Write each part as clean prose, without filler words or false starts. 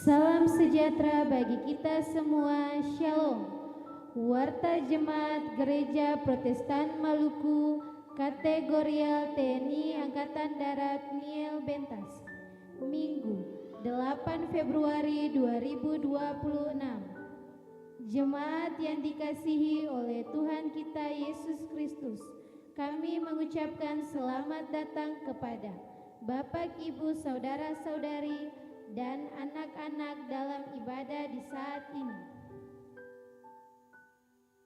Salam sejahtera bagi kita semua, Shalom. Warta Jemaat Gereja Protestan Maluku, Kategorial TNI Angkatan Darat Niel Bentas. Minggu, 8 Februari 2026. Jemaat yang dikasihi oleh Tuhan kita Yesus Kristus, kami mengucapkan selamat datang kepada Bapak, Ibu, Saudara-saudari, dan anak-anak dalam ibadah di saat ini.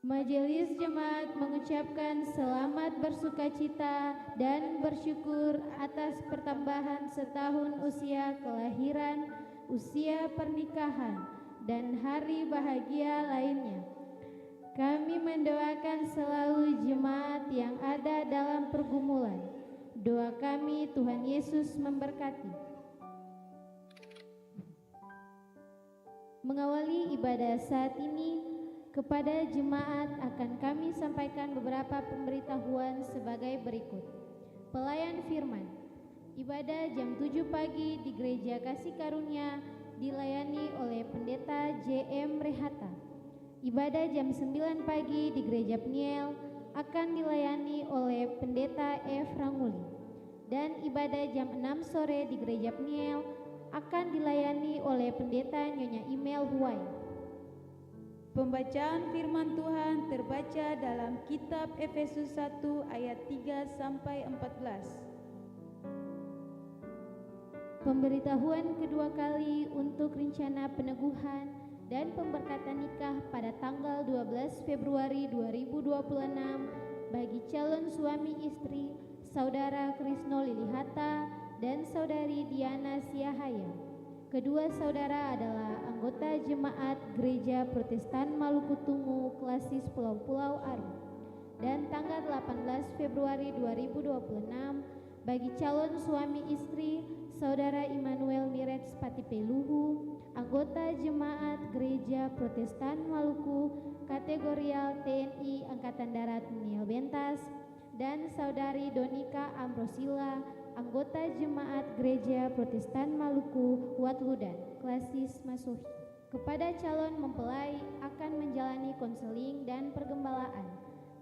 Majelis Jemaat mengucapkan selamat bersukacita dan bersyukur atas pertambahan setahun usia kelahiran, usia pernikahan, dan hari bahagia lainnya. Kami mendoakan selalu jemaat yang ada dalam pergumulan. Doa kami, Tuhan Yesus memberkati. Mengawali ibadah saat ini, kepada jemaat akan kami sampaikan beberapa pemberitahuan sebagai berikut. Pelayan firman, ibadah jam 7 pagi di Gereja Kasih Karunia dilayani oleh Pendeta J.M. Rehata. Ibadah jam 9 pagi di Gereja Peniel akan dilayani oleh Pendeta F. Ranguli. Dan ibadah jam 6 sore di Gereja Peniel akan dilayani oleh Pendeta Nyonya Imel Huwai. Pembacaan firman Tuhan terbaca dalam kitab Efesus 1 ayat 3 sampai 14. Pemberitahuan kedua kali untuk rencana peneguhan dan pemberkatan nikah pada tanggal 12 Februari 2026 bagi calon suami istri Saudara Krisno Lilihata dan Saudari Diana Siahaya. Kedua saudara adalah anggota Jemaat Gereja Protestan Maluku Tungu Klasis Pulau-Pulau Aru. Dan tanggal 18 Februari 2026 bagi calon suami istri Saudara Immanuel Mirets Patipeluhu, anggota Jemaat Gereja Protestan Maluku Kategorial TNI Angkatan Darat Niel Bentas, dan Saudari Donika Ambrosila, anggota Jemaat Gereja Protestan Maluku Watludan, Klasis Masuhi. Kepada calon mempelai akan menjalani konseling dan pergembalaan.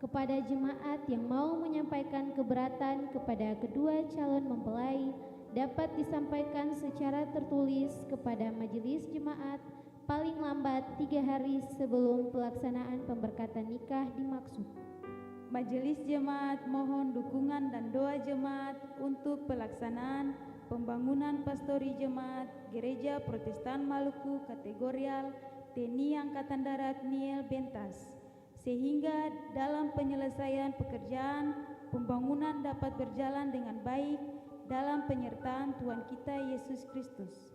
Kepada jemaat yang mau menyampaikan keberatan kepada kedua calon mempelai dapat disampaikan secara tertulis kepada majelis jemaat paling lambat 3 hari sebelum pelaksanaan pemberkatan nikah dimaksud. Majelis Jemaat mohon dukungan dan doa jemaat untuk pelaksanaan pembangunan pastori jemaat Gereja Protestan Maluku Kategorial TNI Angkatan Darat Niel Bentas, sehingga dalam penyelesaian pekerjaan pembangunan dapat berjalan dengan baik dalam penyertaan Tuhan kita Yesus Kristus.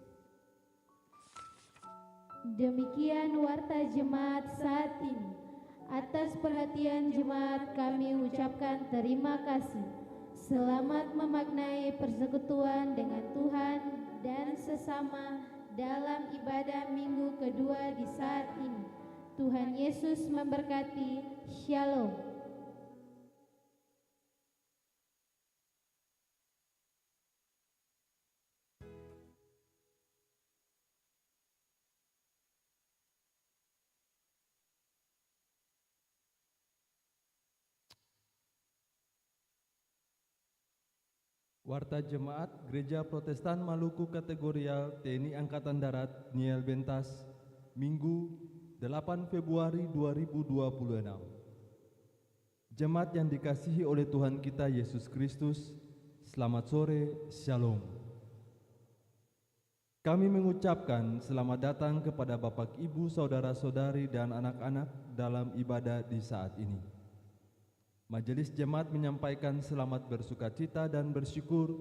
Demikian warta jemaat saat ini. Atas perhatian jemaat kami ucapkan terima kasih. Selamat memaknai persekutuan dengan Tuhan dan sesama dalam ibadah minggu kedua di saat ini. Tuhan Yesus memberkati. Shalom. Warta Jemaat Gereja Protestan Maluku Kategorial TNI Angkatan Darat Niel Bentas, Minggu 8 Februari 2026. Jemaat yang dikasihi oleh Tuhan kita Yesus Kristus, selamat sore, Shalom. Kami mengucapkan selamat datang kepada Bapak, Ibu, Saudara-saudari, dan anak-anak dalam ibadah di saat ini. Majelis Jemaat menyampaikan selamat bersukacita dan bersyukur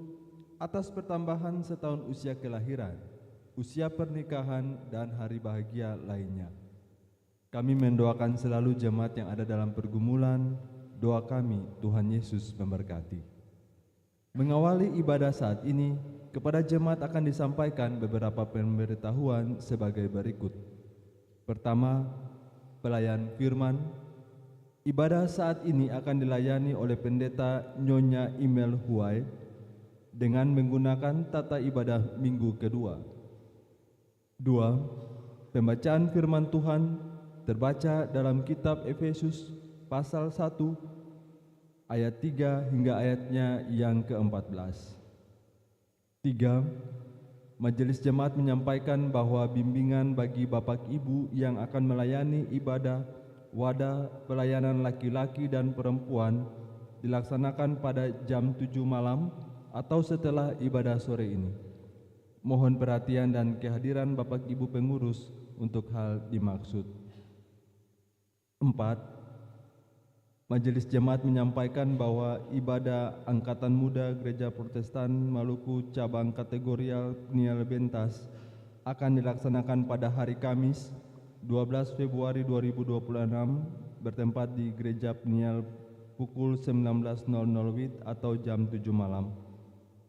atas pertambahan setahun usia kelahiran, usia pernikahan, dan hari bahagia lainnya. Kami mendoakan selalu jemaat yang ada dalam pergumulan. Doa kami, Tuhan Yesus memberkati. Mengawali ibadah saat ini, kepada jemaat akan disampaikan beberapa pemberitahuan sebagai berikut. Pertama, pelayan firman. Ibadah saat ini akan dilayani oleh Pendeta Nyonya Imel Huwai dengan menggunakan tata ibadah minggu kedua. 2. Pembacaan firman Tuhan terbaca dalam kitab Efesus pasal 1 ayat 3 hingga ayatnya yang ke-14. 3. Majelis Jemaat menyampaikan bahwa bimbingan bagi Bapak Ibu yang akan melayani ibadah wadah pelayanan laki-laki dan perempuan dilaksanakan pada jam 7 malam atau setelah ibadah sore ini. Mohon perhatian dan kehadiran Bapak Ibu pengurus untuk hal dimaksud. 4. Majelis Jemaat menyampaikan bahwa ibadah Angkatan Muda Gereja Protestan Maluku cabang kategorial Pniel Bentas akan dilaksanakan pada hari Kamis 12 Februari 2026 bertempat di Gereja Pniel pukul 19.00 WIB atau jam 7 malam.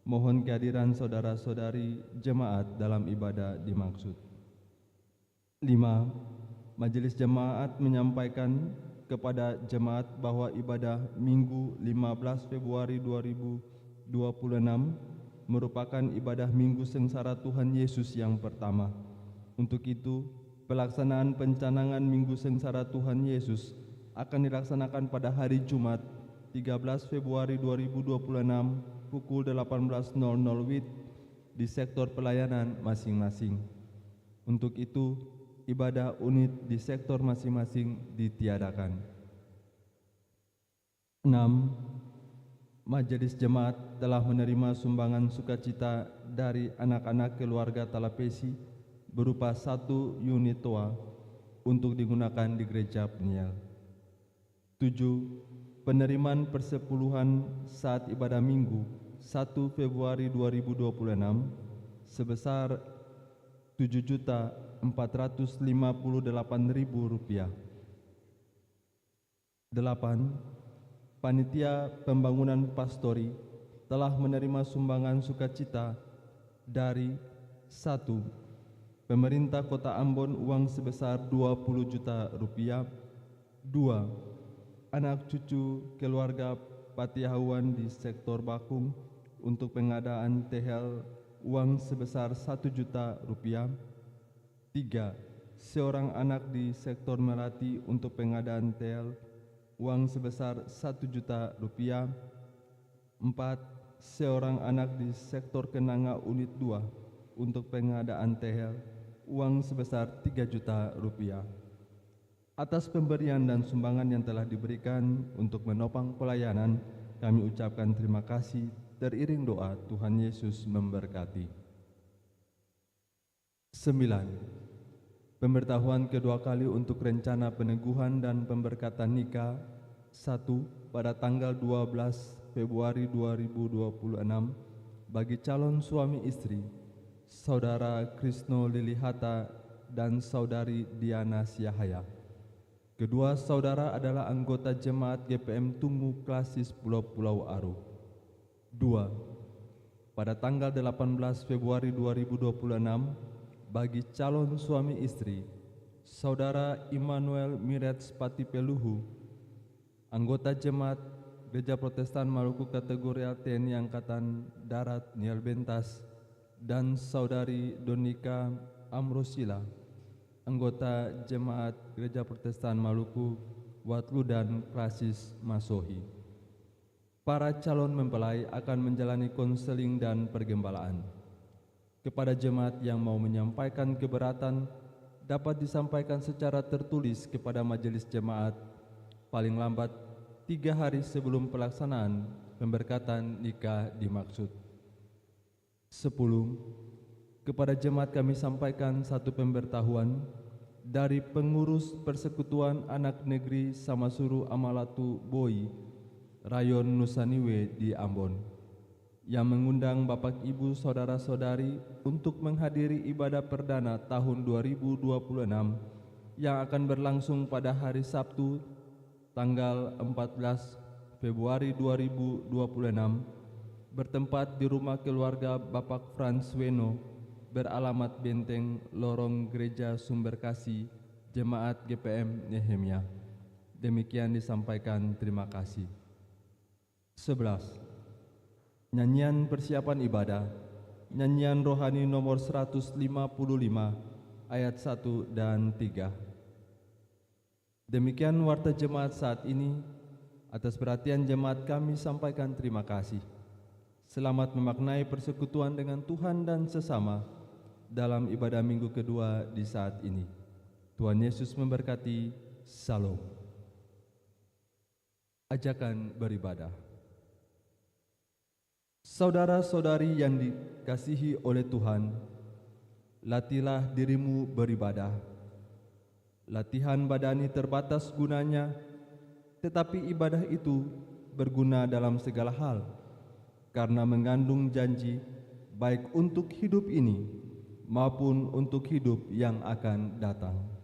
Mohon kehadiran saudara-saudari jemaat dalam ibadah dimaksud. 5. Majelis Jemaat menyampaikan kepada jemaat bahwa ibadah Minggu 15 Februari 2026 merupakan ibadah Minggu Sengsara Tuhan Yesus yang pertama. Untuk itu, pelaksanaan pencanangan Minggu Sengsara Tuhan Yesus akan dilaksanakan pada hari Jumat 13 Februari 2026 pukul 18.00 WIB di sektor pelayanan masing-masing. Untuk itu, ibadah unit di sektor masing-masing ditiadakan. 6. Majelis Jemaat telah menerima sumbangan sukacita dari anak-anak keluarga Talapesi berupa 1 unit toa untuk digunakan di Gereja Pniel. 7. Penerimaan persepuluhan saat ibadah Minggu 1 Februari 2026 sebesar Rp7.458.000. 8. Panitia Pembangunan Pastori telah menerima sumbangan sukacita dari 1. Pemerintah Kota Ambon uang sebesar Rp20 juta. 2. Anak cucu keluarga Patiahuan di sektor Bakung untuk pengadaan tehel uang sebesar Rp1 juta. 3. Seorang anak di sektor Melati untuk pengadaan tehel uang sebesar Rp1 juta. 4. Seorang anak di sektor Kenanga unit 2 untuk pengadaan tehel uang sebesar Rp3 juta. Atas pemberian dan sumbangan yang telah diberikan untuk menopang pelayanan, kami ucapkan terima kasih. Teriring doa, Tuhan Yesus memberkati. 9. Pemberitahuan kedua kali untuk rencana peneguhan dan pemberkatan nikah 1. Pada tanggal 12 Februari 2026 bagi calon suami istri Saudara Krisno Lilihata dan Saudari Diana Syahaya. Kedua saudara adalah anggota jemaat GPM Tunggu Klasis Pulau-Pulau Aru. 2. Pada tanggal 18 Februari 2026 bagi calon suami istri Saudara Immanuel Mirets Patipeluhu, anggota jemaat Gereja Protestan Maluku kategorial TNI Angkatan Darat Pniel Bentas, dan Saudari Donika Amrosila, anggota jemaat Gereja Protestan Maluku Watlu dan Klasis Masohi. Para calon mempelai akan menjalani konseling dan pergembalaan. Kepada jemaat yang mau menyampaikan keberatan dapat disampaikan secara tertulis kepada majelis jemaat paling lambat 3 hari sebelum pelaksanaan pemberkatan nikah dimaksud. 10. Kepada jemaat kami sampaikan satu pemberitahuan dari pengurus Persekutuan Anak Negeri Samasuru Amalatu Boi, Rayon Nusaniwe di Ambon, yang mengundang Bapak Ibu Saudara-saudari untuk menghadiri ibadah perdana tahun 2026 yang akan berlangsung pada hari Sabtu tanggal 14 Februari 2026 bertempat di rumah keluarga Bapak Frans Weno beralamat Benteng Lorong Gereja Sumberkasih Jemaat GPM Nehemia. Demikian disampaikan, terima kasih. 11. Nyanyian persiapan ibadah, nyanyian rohani nomor 155 ayat 1 dan 3. Demikian warta jemaat saat ini. Atas perhatian jemaat kami sampaikan terima kasih. Selamat memaknai persekutuan dengan Tuhan dan sesama dalam ibadah minggu kedua di saat ini. Tuhan Yesus memberkati. Salam. Ajakan beribadah. Saudara-saudari yang dikasihi oleh Tuhan, latihlah dirimu beribadah. Latihan badani terbatas gunanya, tetapi ibadah itu berguna dalam segala hal, karena mengandung janji baik untuk hidup ini maupun untuk hidup yang akan datang.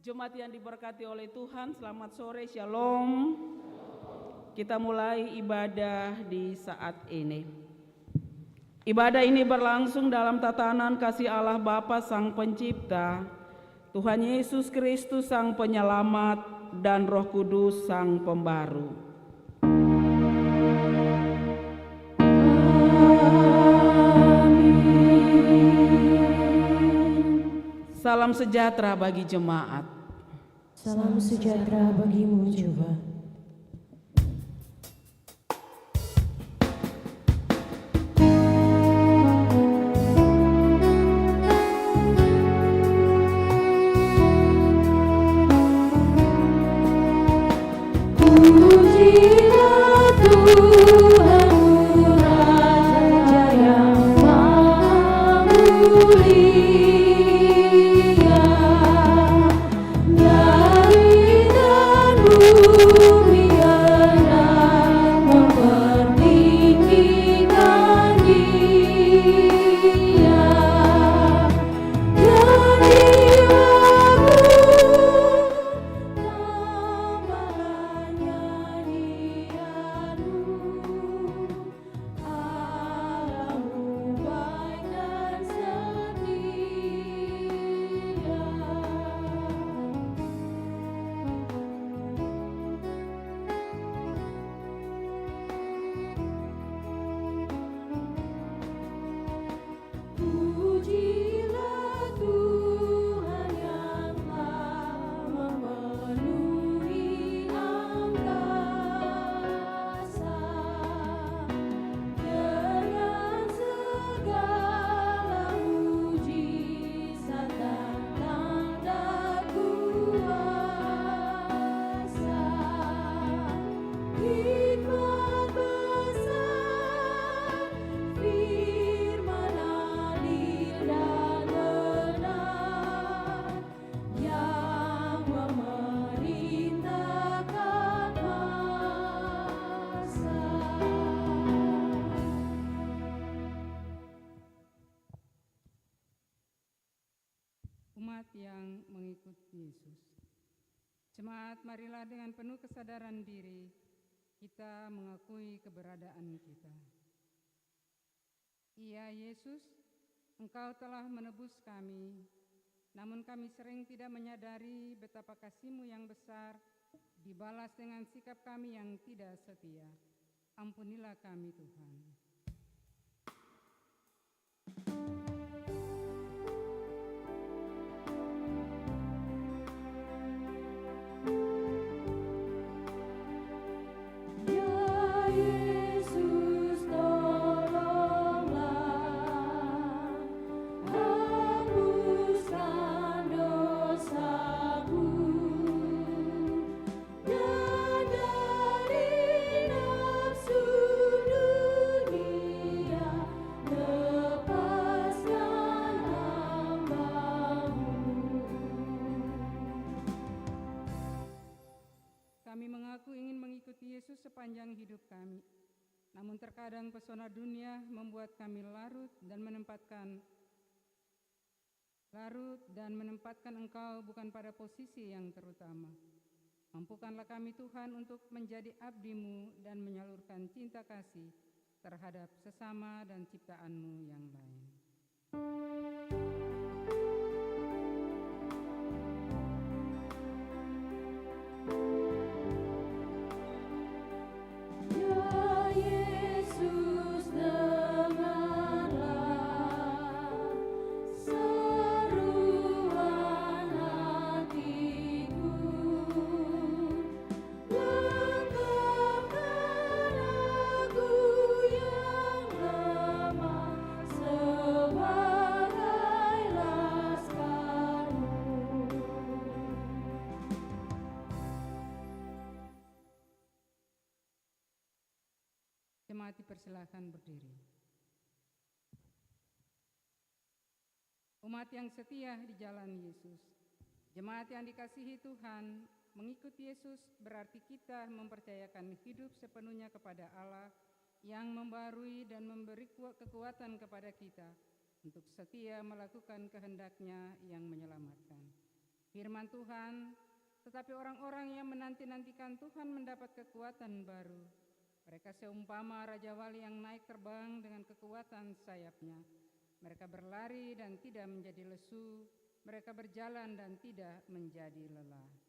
Jemaat yang diberkati oleh Tuhan, selamat sore, shalom. Kita mulai ibadah di saat ini. Ibadah ini berlangsung dalam tatanan kasih Allah Bapa Sang Pencipta, Tuhan Yesus Kristus Sang Penyelamat, dan Roh Kudus Sang Pembaru. Salam sejahtera bagi jemaat. Salam sejahtera bagimu juga. mengikut Yesus. Jemaat, marilah dengan penuh kesadaran diri kita mengakui keberadaan kita. Ya Yesus, Engkau telah menebus kami, namun kami sering tidak menyadari betapa kasih-Mu yang besar dibalas dengan sikap kami yang tidak setia. Ampunilah kami, Tuhan. Sepanjang hidup kami, namun terkadang pesona dunia membuat kami larut dan menempatkan Engkau bukan pada posisi yang terutama. Mampukanlah kami Tuhan untuk menjadi abdi-Mu dan menyalurkan cinta kasih terhadap sesama dan ciptaan-Mu yang lain. Jemaat dipersilakan berdiri. Umat yang setia di jalan Yesus, jemaat yang dikasihi Tuhan, mengikuti Yesus berarti kita mempercayakan hidup sepenuhnya kepada Allah yang membarui dan memberi kekuatan kepada kita untuk setia melakukan kehendak-Nya yang menyelamatkan. Firman Tuhan, tetapi orang-orang yang menanti-nantikan Tuhan mendapat kekuatan baru. Mereka seumpama Raja Wali yang naik terbang dengan kekuatan sayapnya. Mereka berlari dan tidak menjadi lesu, mereka berjalan dan tidak menjadi lelah.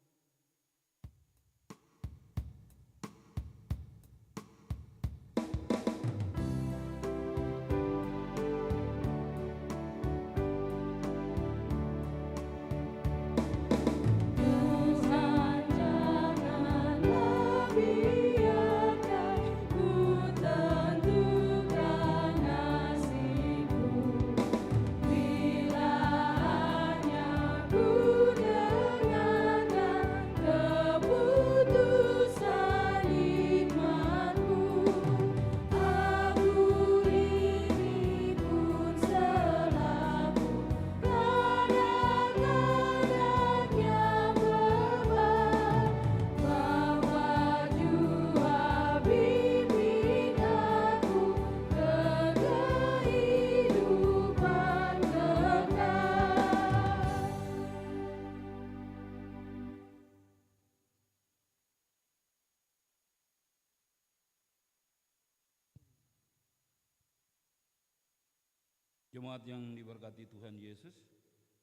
Jemaat yang diberkati Tuhan Yesus,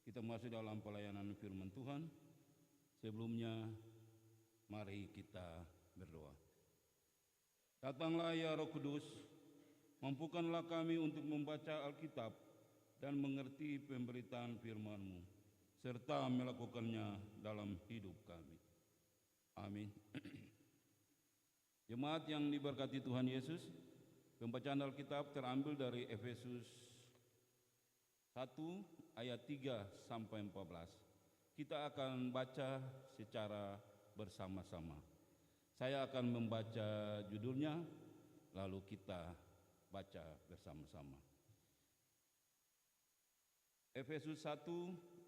kita masuk dalam pelayanan firman Tuhan. Sebelumnya, mari kita berdoa. Datanglah ya Roh Kudus, mampukanlah kami untuk membaca Alkitab dan mengerti pemberitaan firman-Mu, serta melakukannya dalam hidup kami. Amin. Jemaat yang diberkati Tuhan Yesus, pembacaan Alkitab terambil dari Efesus 1 ayat 3 sampai 14. Kita akan baca secara bersama-sama. Saya akan membaca judulnya, lalu kita baca bersama-sama. Efesus 1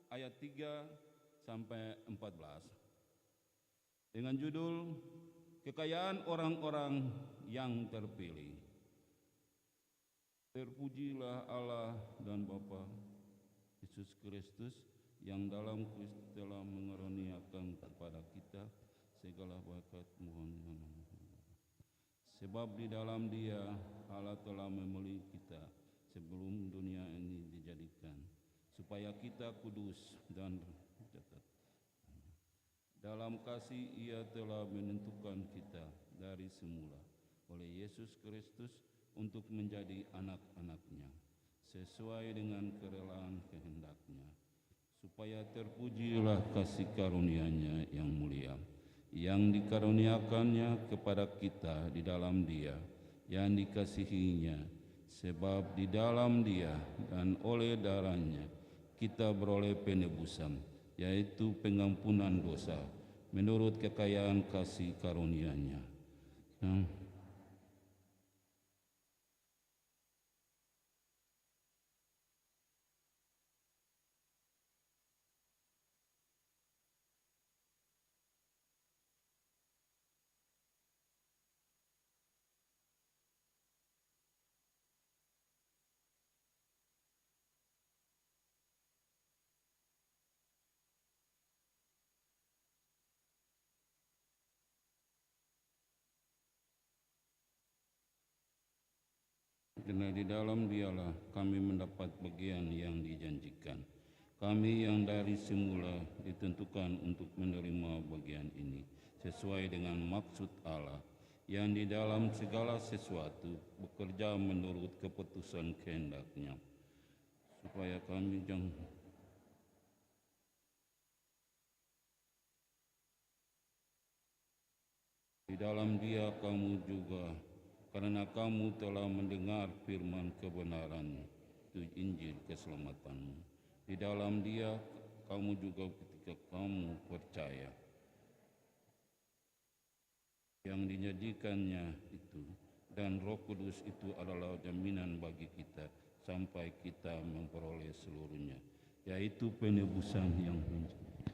ayat 3 sampai 14. Dengan judul Kekayaan Orang-orang yang Terpilih. Terpujilah Allah dan Bapa Yesus Kristus yang dalam Kristus telah mengaruniakan kepada kita segala berkat mohon. Sebab di dalam Dia Allah telah memilih kita sebelum dunia ini dijadikan, supaya kita kudus dan catat. Dalam kasih Ia telah menentukan kita dari semula oleh Yesus Kristus untuk menjadi anak-anak-Nya, sesuai dengan kerelaan kehendak-Nya, supaya terpujilah kasih karunia-Nya yang mulia, yang dikaruniakannya kepada kita di dalam Dia, yang dikasihinya, sebab di dalam Dia dan oleh darah-Nya kita beroleh penebusan, yaitu pengampunan dosa, menurut kekayaan kasih karunia-Nya. Karena di dalam Dialah kami mendapat bagian yang dijanjikan. Kami yang dari semula ditentukan untuk menerima bagian ini, sesuai dengan maksud Allah, yang di dalam segala sesuatu bekerja menurut keputusan kehendak-Nya, supaya kami di dalam Dia kamu juga, karena kamu telah mendengar firman kebenaran, itu Injil keselamatanmu. Di dalam Dia kamu juga ketika kamu percaya, yang dijadikannya itu, dan Roh Kudus itu adalah jaminan bagi kita sampai kita memperoleh seluruhnya, yaitu penebusan yang kita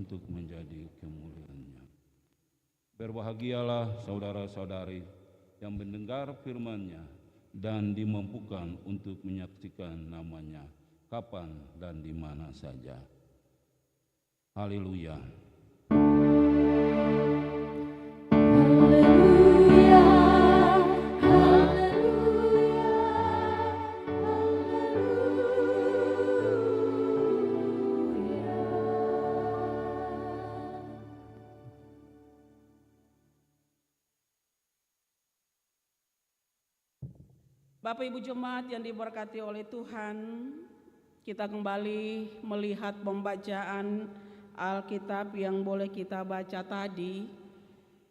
untuk menjadi kemuliaan-Nya. Berbahagialah saudara-saudari yang mendengar firman-Nya dan dimampukan untuk menyaksikan nama-Nya kapan dan di mana saja. Haleluya. Bapak Ibu Jemaat yang diberkati oleh Tuhan, kita kembali melihat pembacaan Alkitab yang boleh kita baca tadi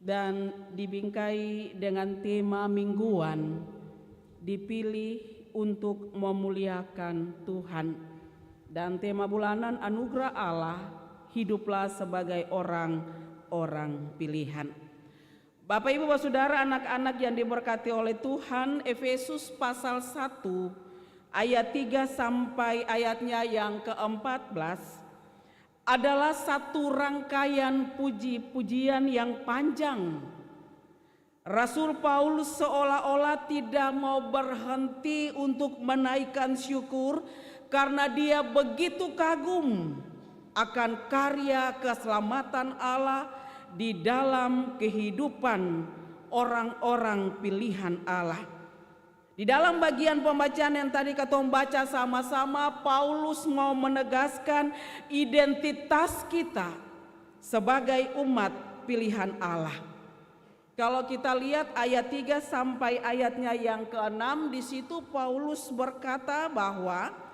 dan dibingkai dengan tema mingguan, dipilih untuk memuliakan Tuhan, dan tema bulanan anugerah Allah, hiduplah sebagai orang-orang pilihan. Bapak Ibu Saudara, anak-anak yang diberkati oleh Tuhan, Efesus pasal 1 ayat 3 sampai ayatnya yang ke-14 adalah satu rangkaian puji-pujian yang panjang. Rasul Paulus seolah-olah tidak mau berhenti untuk menaikkan syukur karena dia begitu kagum akan karya keselamatan Allah di dalam kehidupan orang-orang pilihan Allah. Di dalam bagian pembacaan yang tadi kita baca sama-sama, Paulus mau menegaskan identitas kita sebagai umat pilihan Allah. Kalau kita lihat ayat 3 sampai ayatnya yang ke-6, di situ Paulus berkata bahwa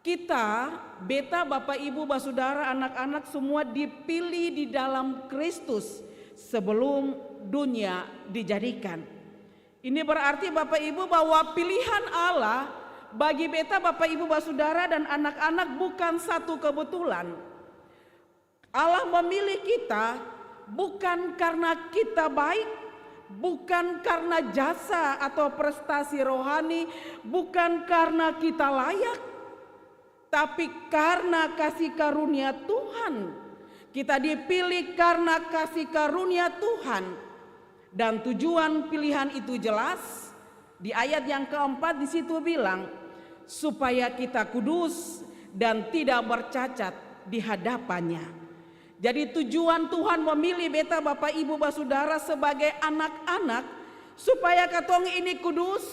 kita, beta, Bapak Ibu, Saudara, anak-anak semua dipilih di dalam Kristus sebelum dunia dijadikan. Ini berarti Bapak Ibu bahwa pilihan Allah bagi beta, Bapak Ibu, Saudara, dan anak-anak bukan satu kebetulan. Allah memilih kita bukan karena kita baik, bukan karena jasa atau prestasi rohani, bukan karena kita layak, tapi karena kasih karunia Tuhan. Kita dipilih karena kasih karunia Tuhan. Dan tujuan pilihan itu jelas. Di ayat yang keempat di situ bilang, supaya kita kudus dan tidak bercacat di hadapannya. Jadi tujuan Tuhan memilih beta Bapak Ibu Saudara sebagai anak-anak supaya katong ini kudus,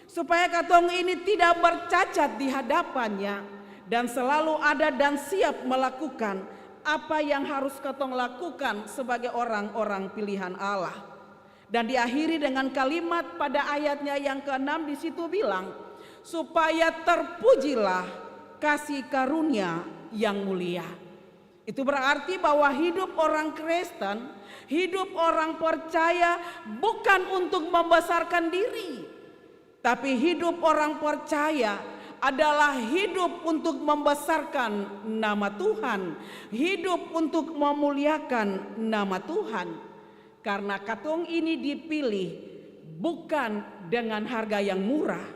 supaya katong ini tidak bercacat di hadapannya dan selalu ada dan siap melakukan apa yang harus katong lakukan sebagai orang-orang pilihan Allah. Dan diakhiri dengan kalimat pada ayatnya yang ke-6 di situ bilang, supaya terpujilah kasih karunia yang mulia. Itu berarti bahwa hidup orang Kristen, hidup orang percaya bukan untuk membesarkan diri, tapi hidup orang percaya adalah hidup untuk membesarkan nama Tuhan, hidup untuk memuliakan nama Tuhan. Karena katong ini dipilih bukan dengan harga yang murah,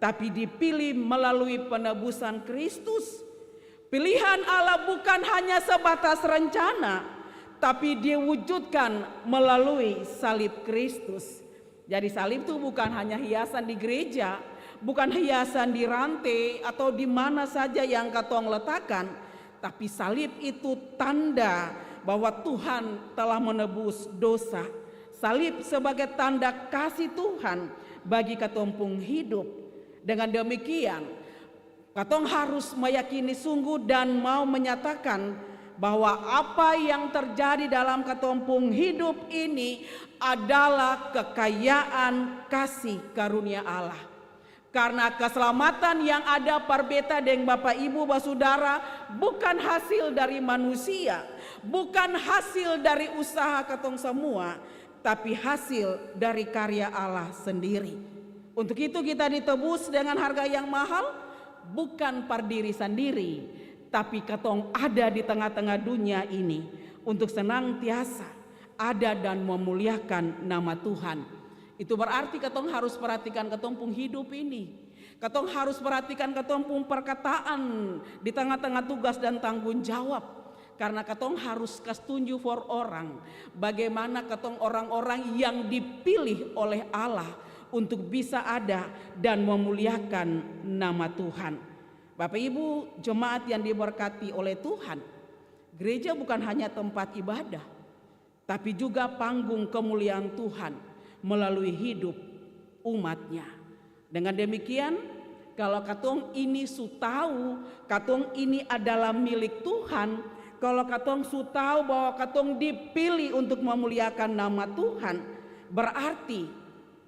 tapi dipilih melalui penebusan Kristus. Pilihan Allah bukan hanya sebatas rencana, tapi diwujudkan melalui salib Kristus. Jadi salib itu bukan hanya hiasan di gereja, bukan hiasan di rantai atau di mana saja yang katong letakkan, tapi salib itu tanda bahwa Tuhan telah menebus dosa. Salib sebagai tanda kasih Tuhan bagi katompung hidup. Dengan demikian, katong harus meyakini sungguh dan mau menyatakan bahwa apa yang terjadi dalam katompung hidup ini adalah kekayaan kasih karunia Allah. Karena keselamatan yang ada perbeta dengan Bapak Ibu Saudara bukan hasil dari manusia, bukan hasil dari usaha katong semua, tapi hasil dari karya Allah sendiri. Untuk itu kita ditebus dengan harga yang mahal, bukan per diri sendiri, tapi katong ada di tengah-tengah dunia ini untuk senantiasa ada dan memuliakan nama Tuhan. Itu berarti katong harus perhatikan katompung hidup ini. Katong harus perhatikan katompung perkataan di tengah-tengah tugas dan tanggung jawab. Karena katong harus kasih tunjuk for orang bagaimana katong orang-orang yang dipilih oleh Allah untuk bisa ada dan memuliakan nama Tuhan. Bapak Ibu jemaat yang diberkati oleh Tuhan, gereja bukan hanya tempat ibadah, tapi juga panggung kemuliaan Tuhan melalui hidup umatnya. Dengan demikian, kalau katong ini su tahu katong ini adalah milik Tuhan, kalau katong su tahu bahwa katong dipilih untuk memuliakan nama Tuhan, berarti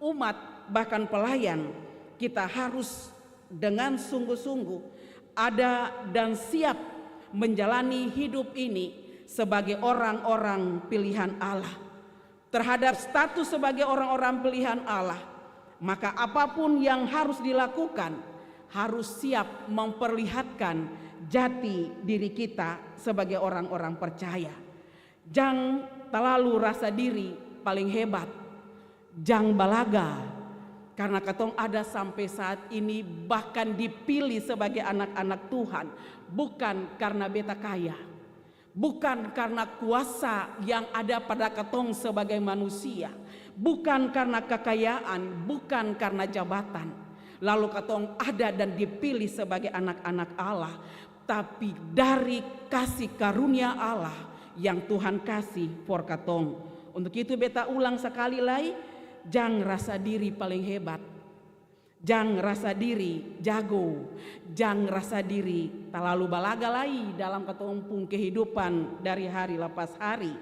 umat bahkan pelayan kita harus dengan sungguh-sungguh ada dan siap menjalani hidup ini sebagai orang-orang pilihan Allah. Terhadap status sebagai orang-orang pilihan Allah, maka apapun yang harus dilakukan harus siap memperlihatkan jati diri kita sebagai orang-orang percaya. Jangan terlalu rasa diri paling hebat, jangan balaga, karena katong ada sampai saat ini bahkan dipilih sebagai anak-anak Tuhan bukan karena beta kaya, bukan karena kuasa yang ada pada katong sebagai manusia, bukan karena kekayaan, bukan karena jabatan. Lalu katong ada dan dipilih sebagai anak-anak Allah, tapi dari kasih karunia Allah yang Tuhan kasih for katong. Untuk itu beta ulang sekali lagi, jangan rasa diri paling hebat, jangan rasa diri jago, jangan rasa diri terlalu balaga lagi dalam katompung kehidupan dari hari lepas hari.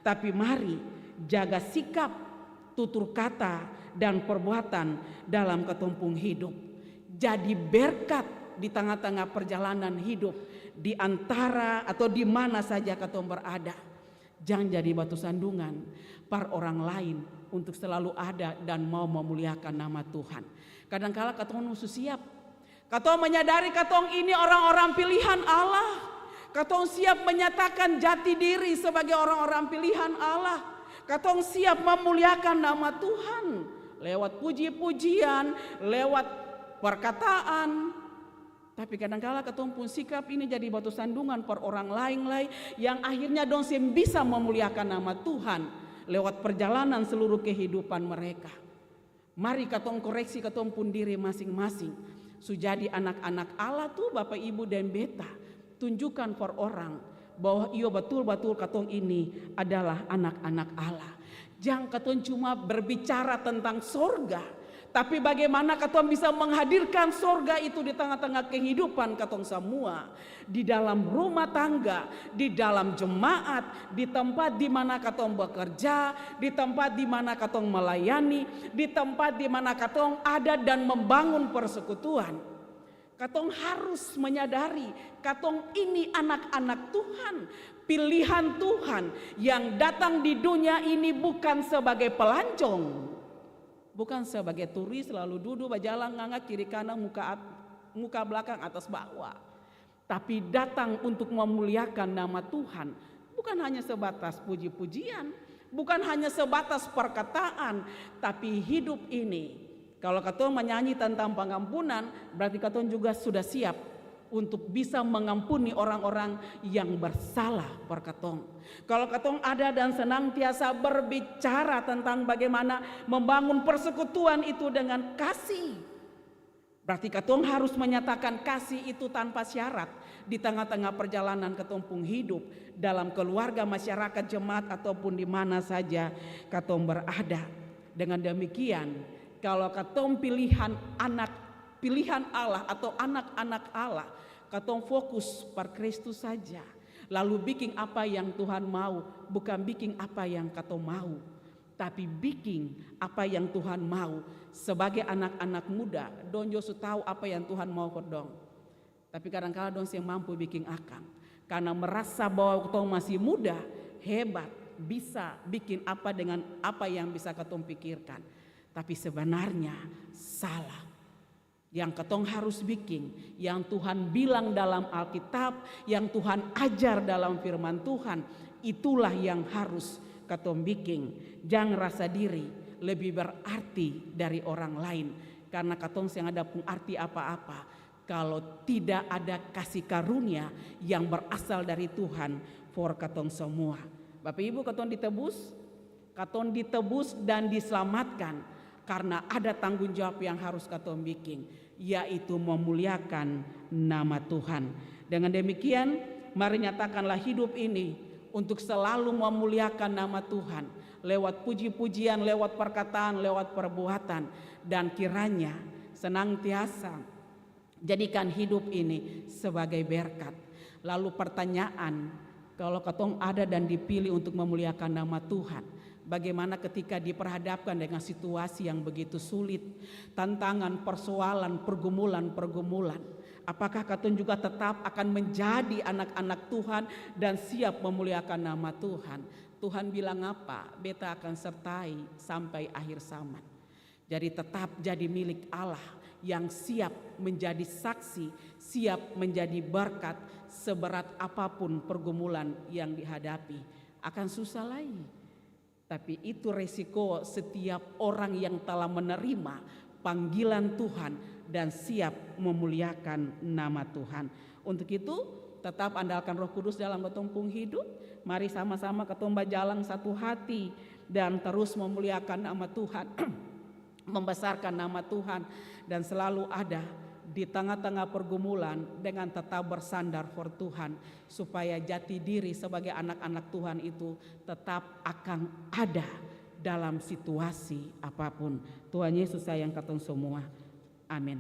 Tapi mari jaga sikap, tutur kata, dan perbuatan dalam katompung hidup. Jadi berkat di tengah-tengah perjalanan hidup, di antara atau di mana saja katong berada. Jangan jadi batu sandungan par orang lain untuk selalu ada dan mau memuliakan nama Tuhan. Kadangkala katong nusu siap, katong menyadari katong ini orang-orang pilihan Allah, katong siap menyatakan jati diri sebagai orang-orang pilihan Allah, katong siap memuliakan nama Tuhan lewat puji-pujian, lewat perkataan. Tapi kadangkala katong pun sikap ini jadi batu sandungan per orang lain yang akhirnya dong bisa memuliakan nama Tuhan lewat perjalanan seluruh kehidupan mereka. Mari katong koreksi katong pun diri masing-masing Sujadi anak-anak Allah tuh Bapak Ibu dan Beta, tunjukkan for orang bahwa iyo betul-betul katong ini adalah anak-anak Allah. Jangan katong cuma berbicara tentang sorga, tapi bagaimana katong bisa menghadirkan sorga itu di tengah-tengah kehidupan katong semua. Di dalam rumah tangga, di dalam jemaat, di tempat di mana katong bekerja, di tempat di mana katong melayani, di tempat di mana katong ada dan membangun persekutuan. Katong harus menyadari katong ini anak-anak Tuhan, pilihan Tuhan yang datang di dunia ini bukan sebagai pelancong, bukan sebagai turis lalu duduk berjalan ngangak kiri kanan muka belakang atas bawah, tapi datang untuk memuliakan nama Tuhan. Bukan hanya sebatas puji-pujian, bukan hanya sebatas perkataan, tapi hidup ini. Kalau katong menyanyi tentang pengampunan, berarti katong juga sudah siap untuk bisa mengampuni orang-orang yang bersalah per katong. Kalau katong ada dan senantiasa berbicara tentang bagaimana membangun persekutuan itu dengan kasih, berarti katong harus menyatakan kasih itu tanpa syarat di tengah-tengah perjalanan katong pun hidup, dalam keluarga, masyarakat, jemaat, ataupun di mana saja katong berada. Dengan demikian, kalau katong pilihan Allah atau anak-anak Allah, katong fokus per Kristus saja, lalu bikin apa yang Tuhan mau, bukan bikin apa yang katong mau, tapi bikin apa yang Tuhan mau. Sebagai anak-anak muda, don Josu tahu apa yang Tuhan mau ke dong. Tapi kadang-kadang don yang mampu bikin akang, karena merasa bahwa katong masih muda, hebat, bisa bikin apa dengan apa yang bisa katong pikirkan. Tapi sebenarnya salah. Yang katong harus bikin, yang Tuhan bilang dalam Alkitab, yang Tuhan ajar dalam firman Tuhan, itulah yang harus katong bikin. Jangan rasa diri lebih berarti dari orang lain, karena katong yang ada pun arti apa-apa kalau tidak ada kasih karunia yang berasal dari Tuhan for katong semua. Bapak Ibu, katong ditebus dan diselamatkan karena ada tanggung jawab yang harus katong bikin, yaitu memuliakan nama Tuhan. Dengan demikian, mari nyatakanlah hidup ini untuk selalu memuliakan nama Tuhan lewat puji-pujian, lewat perkataan, lewat perbuatan, dan kiranya senantiasa jadikan hidup ini sebagai berkat. Lalu pertanyaan, kalau katong ada dan dipilih untuk memuliakan nama Tuhan, bagaimana ketika diperhadapkan dengan situasi yang begitu sulit, tantangan, persoalan, pergumulan, apakah katong juga tetap akan menjadi anak-anak Tuhan dan siap memuliakan nama Tuhan? Tuhan bilang apa? Beta akan sertai sampai akhir zaman. Jadi tetap jadi milik Allah yang siap menjadi saksi, siap menjadi berkat seberat apapun pergumulan yang dihadapi. Akan susah lagi. Tapi itu resiko setiap orang yang telah menerima panggilan Tuhan dan siap memuliakan nama Tuhan. Untuk itu tetap andalkan Roh Kudus dalam ketumpung hidup. Mari sama-sama ketumba jalan satu hati dan terus memuliakan nama Tuhan, membesarkan nama Tuhan, dan selalu ada di tengah-tengah pergumulan dengan tetap bersandar for Tuhan, supaya jati diri sebagai anak-anak Tuhan itu tetap akan ada dalam situasi apapun. Tuhan Yesus sayang katong semua. Amin.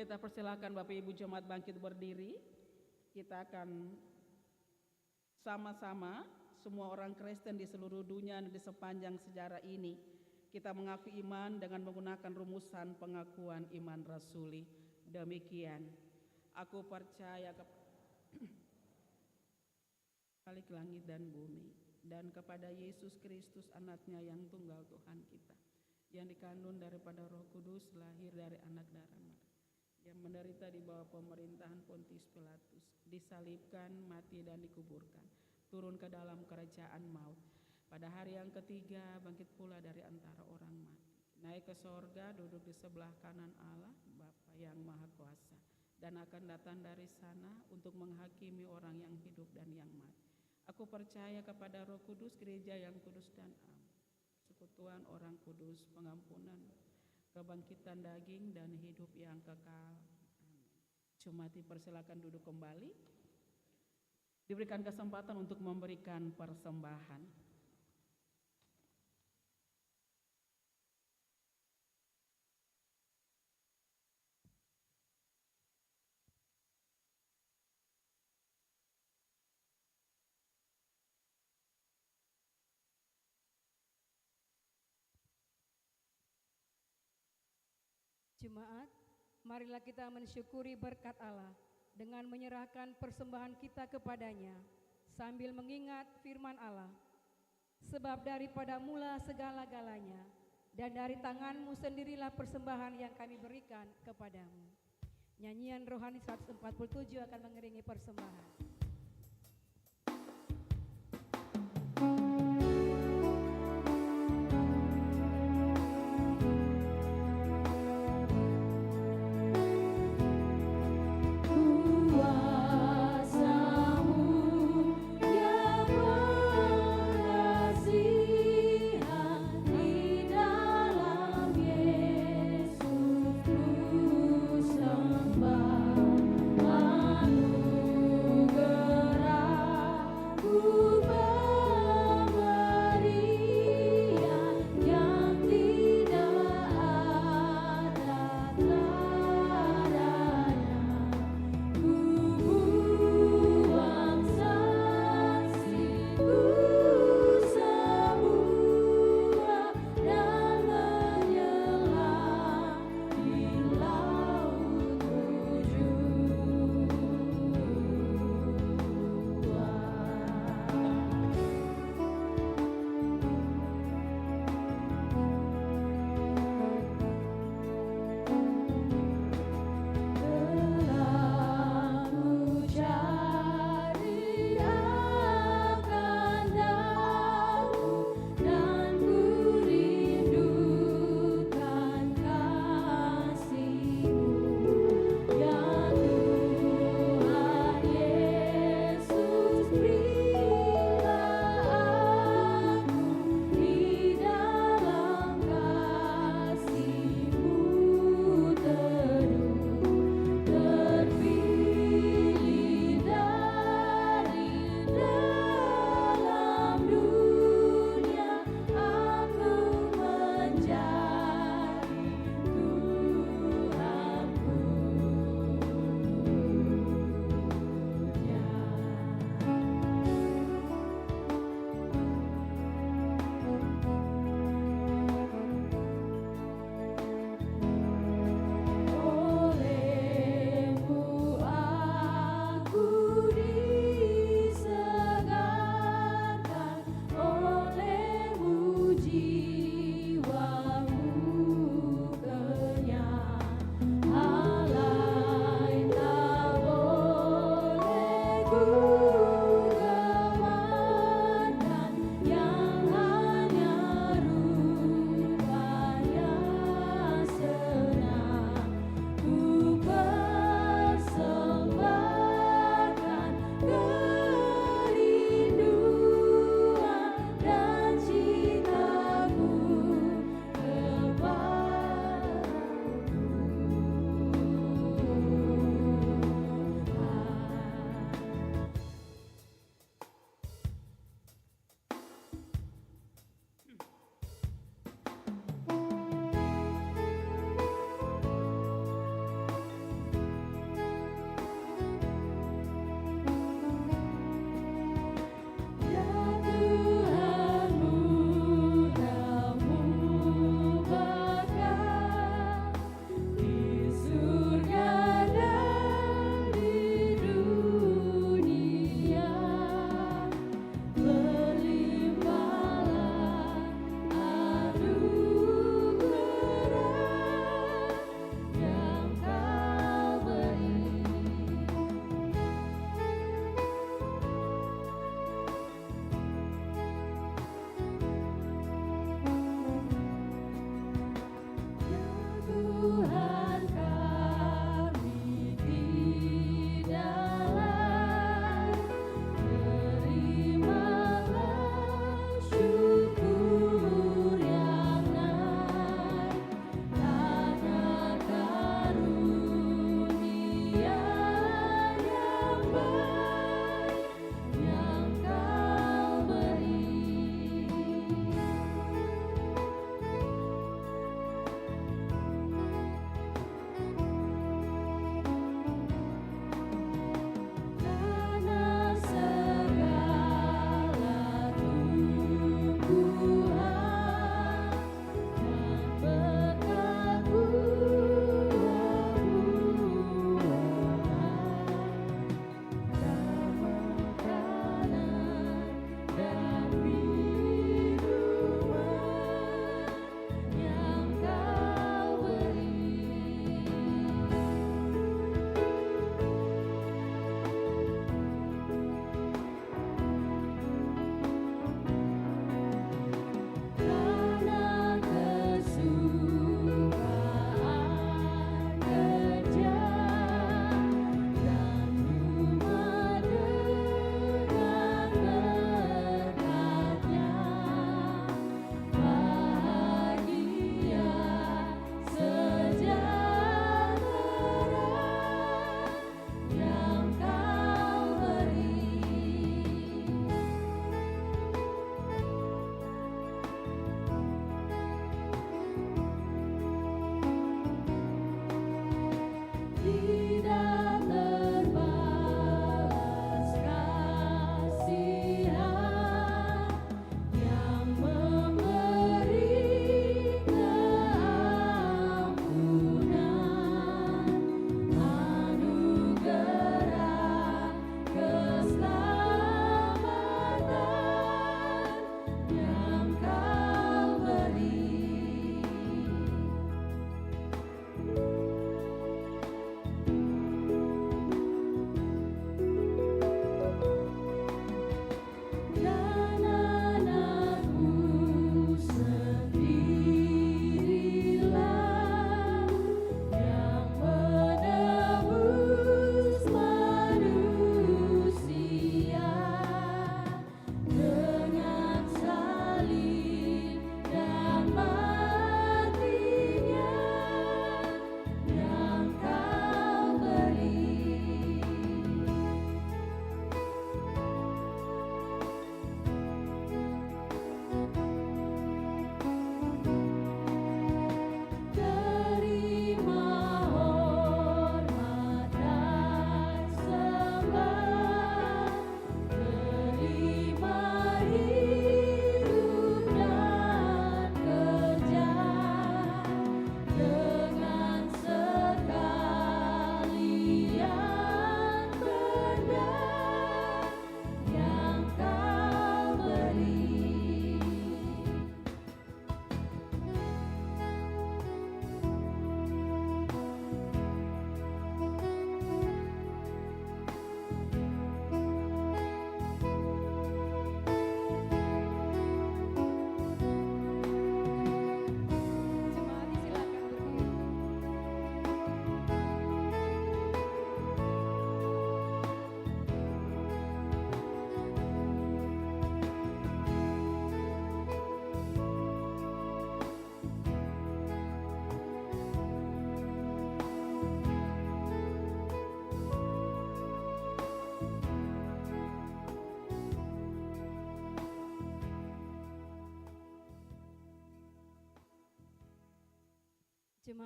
Pendeta persilakan Bapak Ibu Jemaat bangkit berdiri. Kita akan sama-sama semua orang Kristen di seluruh dunia dan di sepanjang sejarah ini kita mengaku iman dengan menggunakan rumusan pengakuan iman rasuli. Demikian, aku percaya Khalik langit dan bumi dan kepada Yesus Kristus anaknya yang tunggal Tuhan kita, yang dikandung daripada Roh Kudus, lahir dari anak darah Maria, yang menderita di bawah pemerintahan Pontius Pilatus, disalibkan, mati dan dikuburkan, turun ke dalam kerajaan maut. Pada hari yang ketiga bangkit pula dari antara orang mati, naik ke sorga, duduk di sebelah kanan Allah Bapa yang Maha Kuasa, dan akan datang dari sana untuk menghakimi orang yang hidup dan yang mati. Aku percaya kepada Roh Kudus, gereja yang kudus dan am, persekutuan orang kudus, pengampunan, kebangkitan daging dan hidup yang kekal. Amin. Jemaat dipersilakan duduk kembali. Diberikan kesempatan untuk memberikan persembahan. Jemaat, marilah kita mensyukuri berkat Allah dengan menyerahkan persembahan kita kepadanya sambil mengingat firman Allah. Sebab daripada mula segala-galanya dan dari tanganmu sendirilah persembahan yang kami berikan kepadamu. Nyanyian rohani 147 akan mengiringi persembahan. Anugerah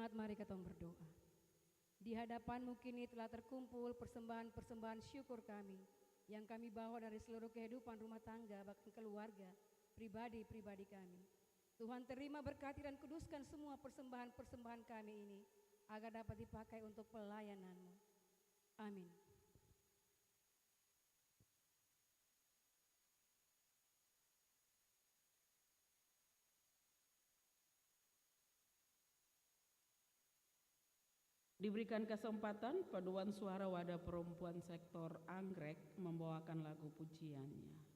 jemaat, mari kita berdoa. Di hadapanmu kini telah terkumpul persembahan-persembahan syukur kami yang kami bawa dari seluruh kehidupan rumah tangga, bahkan keluarga, pribadi-pribadi kami. Tuhan terima, berkati dan kuduskan semua persembahan-persembahan kami ini agar dapat dipakai untuk pelayanan-Mu. Amin. Diberikan kesempatan paduan suara wadah perempuan sektor Anggrek membawakan lagu pujiannya.